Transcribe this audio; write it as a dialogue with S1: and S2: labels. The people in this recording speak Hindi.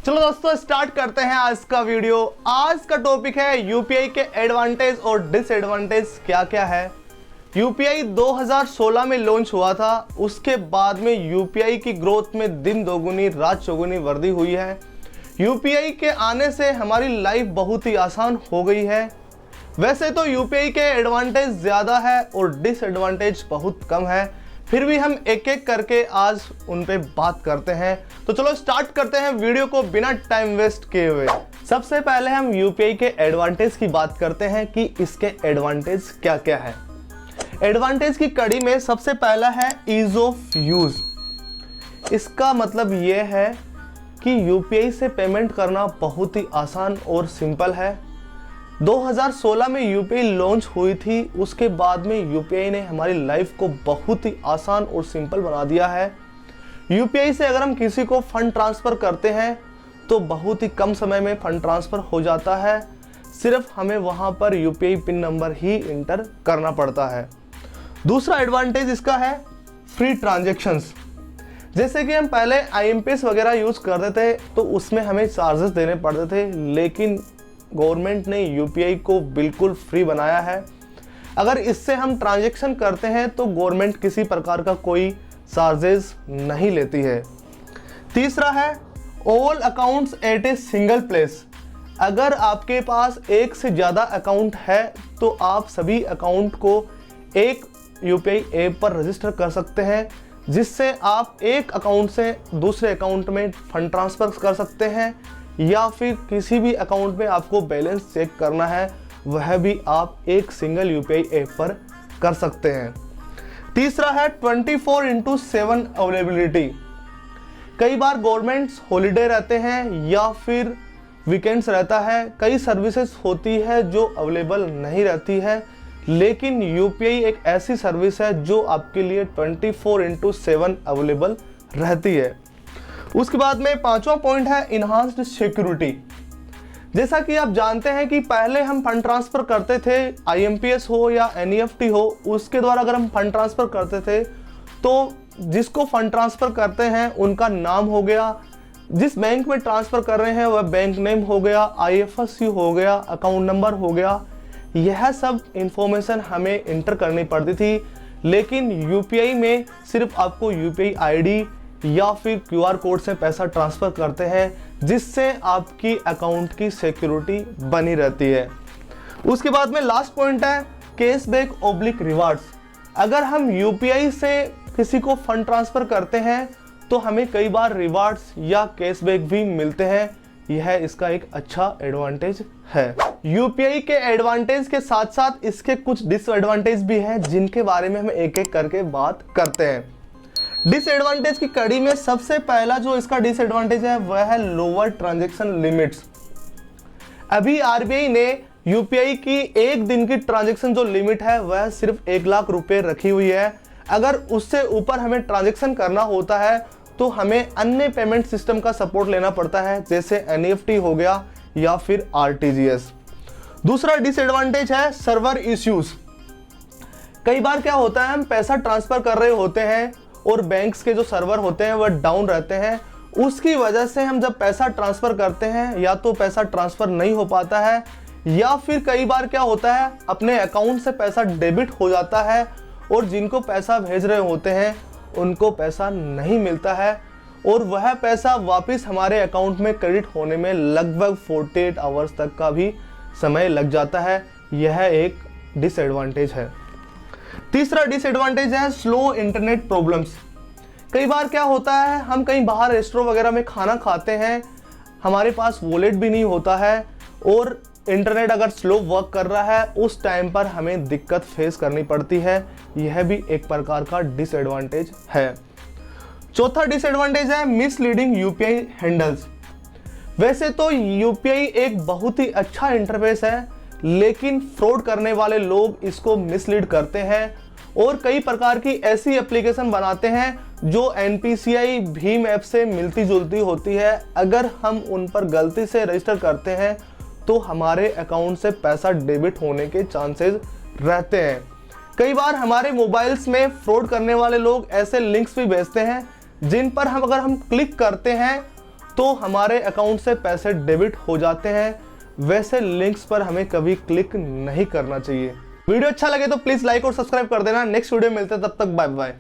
S1: चलो दोस्तों स्टार्ट करते हैं आज का वीडियो। आज का टॉपिक है यूपीआई के एडवांटेज और डिसएडवांटेज क्या क्या है। यूपीआई 2016 में लॉन्च हुआ था, उसके बाद में यूपीआई की ग्रोथ में दिन दोगुनी रात चौगुनी वृद्धि हुई है। यूपीआई के आने से हमारी लाइफ बहुत ही आसान हो गई है। वैसे तो यूपीआई के एडवांटेज ज़्यादा है और डिसएडवांटेज बहुत कम है, फिर भी हम एक एक करके आज उन पे बात करते हैं। तो चलो स्टार्ट करते हैं वीडियो को बिना टाइम वेस्ट किए हुए। सबसे पहले हम यूपीआई के एडवांटेज की बात करते हैं कि इसके एडवांटेज क्या क्या है। एडवांटेज की कड़ी में सबसे पहला है ईज ऑफ यूज। इसका मतलब ये है कि यूपीआई से पेमेंट करना बहुत ही आसान और सिंपल है। 2016 में यूपीआई लॉन्च हुई थी, उसके बाद में यूपीआई ने हमारी लाइफ को बहुत ही आसान और सिंपल बना दिया है। यूपीआई से अगर हम किसी को फंड ट्रांसफ़र करते हैं तो बहुत ही कम समय में फंड ट्रांसफ़र हो जाता है। सिर्फ हमें वहाँ पर यूपीआई पिन नंबर ही इंटर करना पड़ता है। दूसरा एडवांटेज इसका है फ्री ट्रांजेक्शन्स। जैसे कि हम पहले आईएमपीएस वगैरह यूज़ करते थे तो उसमें हमें चार्जेस देने पड़ते थे, लेकिन गवर्नमेंट ने यूपीआई को बिल्कुल फ्री बनाया है। अगर इससे हम ट्रांजैक्शन करते हैं तो गवर्नमेंट किसी प्रकार का कोई चार्जेस नहीं लेती है। तीसरा है all accounts at a single place. अगर आपके पास एक से ज़्यादा अकाउंट है तो आप सभी अकाउंट को एक यूपीआई ऐप पर रजिस्टर कर सकते हैं, जिससे आप एक अकाउंट से दूसरे अकाउंट में फंड ट्रांसफ़र कर सकते हैं, या फिर किसी भी अकाउंट में आपको बैलेंस चेक करना है वह भी आप एक सिंगल यूपीआई ऐप पर कर सकते हैं। तीसरा है 24/7 अवेलेबिलिटी। कई बार गवर्नमेंट्स हॉलीडे रहते हैं या फिर वीकेंड्स रहता है, कई सर्विसेज होती है जो अवेलेबल नहीं रहती है, लेकिन यूपीआई एक ऐसी सर्विस है जो आपके लिए 24/7 अवेलेबल रहती है। उसके बाद में पांचवा पॉइंट है इन्हांस्ड सिक्योरिटी। जैसा कि आप जानते हैं कि पहले हम फंड ट्रांसफ़र करते थे, आईएमपीएस हो या एनईएफटी हो, उसके द्वारा अगर हम फंड ट्रांसफ़र करते थे तो जिसको फंड ट्रांसफ़र करते हैं उनका नाम हो गया, जिस बैंक में ट्रांसफ़र कर रहे हैं वह बैंक नेम हो गया, आईएफएससी हो गया, अकाउंट नंबर हो गया, यह सब इंफॉर्मेशन हमें इंटर करनी पड़ती थी। लेकिन यूपीआई में सिर्फ आपको यूपीआई आईडी या फिर क्यूआर कोड से पैसा ट्रांसफ़र करते हैं, जिससे आपकी अकाउंट की सिक्योरिटी बनी रहती है। उसके बाद में लास्ट पॉइंट है कैशबैक ऑब्लिक रिवार्ड्स। अगर हम यूपीआई से किसी को फंड ट्रांसफ़र करते हैं तो हमें कई बार रिवार्ड्स या कैशबैक भी मिलते हैं। यह इसका एक अच्छा एडवांटेज है। यूपीआई के एडवांटेज के साथ साथ इसके कुछ डिसएडवांटेज भी हैं, जिनके बारे में हम एक एक करके बात करते हैं। डिसएडवांटेज की कड़ी में सबसे पहला जो इसका डिसएडवांटेज है वह है लोअर ट्रांजैक्शन लिमिट्स। अभी आरबीआई ने यूपीआई की एक दिन की ट्रांजैक्शन जो लिमिट है वह सिर्फ 1 लाख रुपए रखी हुई है। अगर उससे ऊपर हमें ट्रांजैक्शन करना होता है तो हमें अन्य पेमेंट सिस्टम का सपोर्ट लेना पड़ता है, जैसे एनईएफटी हो गया या फिर आरटीजीएस। दूसरा डिसएडवांटेज है सर्वर इश्यूज। कई बार क्या होता है, हम पैसा ट्रांसफर कर रहे होते हैं और बैंक्स के जो सर्वर होते हैं वह डाउन रहते हैं, उसकी वजह से हम जब पैसा ट्रांसफ़र करते हैं या तो पैसा ट्रांसफ़र नहीं हो पाता है, या फिर कई बार क्या होता है अपने अकाउंट से पैसा डेबिट हो जाता है और जिनको पैसा भेज रहे होते हैं उनको पैसा नहीं मिलता है और वह पैसा वापस हमारे अकाउंट में क्रेडिट होने में लगभग 48 आवर्स तक का भी समय लग जाता है। यह एक डिसएडवांटेज है। तीसरा डिसएडवांटेज है स्लो इंटरनेट प्रॉब्लम्स। कई बार क्या होता है, हम कहीं बाहर रेस्टोरेंट वगैरह में खाना खाते हैं, हमारे पास वॉलेट भी नहीं होता है और इंटरनेट अगर स्लो वर्क कर रहा है उस टाइम पर हमें दिक्कत फेस करनी पड़ती है। यह भी एक प्रकार का डिसएडवांटेज है। चौथा डिसएडवांटेज है मिसलीडिंग यूपीआई हैंडल्स। वैसे तो यूपीआई एक बहुत ही अच्छा इंटरफेस है, लेकिन फ्रॉड करने वाले लोग इसको मिसलीड करते हैं और कई प्रकार की ऐसी एप्लीकेशन बनाते हैं जो एनपीसीआई भीम ऐप से मिलती जुलती होती है। अगर हम उन पर गलती से रजिस्टर करते हैं तो हमारे अकाउंट से पैसा डेबिट होने के चांसेस रहते हैं। कई बार हमारे मोबाइल्स में फ्रॉड करने वाले लोग ऐसे लिंक्स भी भेजते हैं जिन पर अगर हम क्लिक करते हैं तो हमारे अकाउंट से पैसे डेबिट हो जाते हैं। वैसे लिंक्स पर हमें कभी क्लिक नहीं करना चाहिए। वीडियो अच्छा लगे तो प्लीज लाइक और सब्सक्राइब कर देना। नेक्स्ट वीडियो मिलते हैं, तब तक बाय बाय।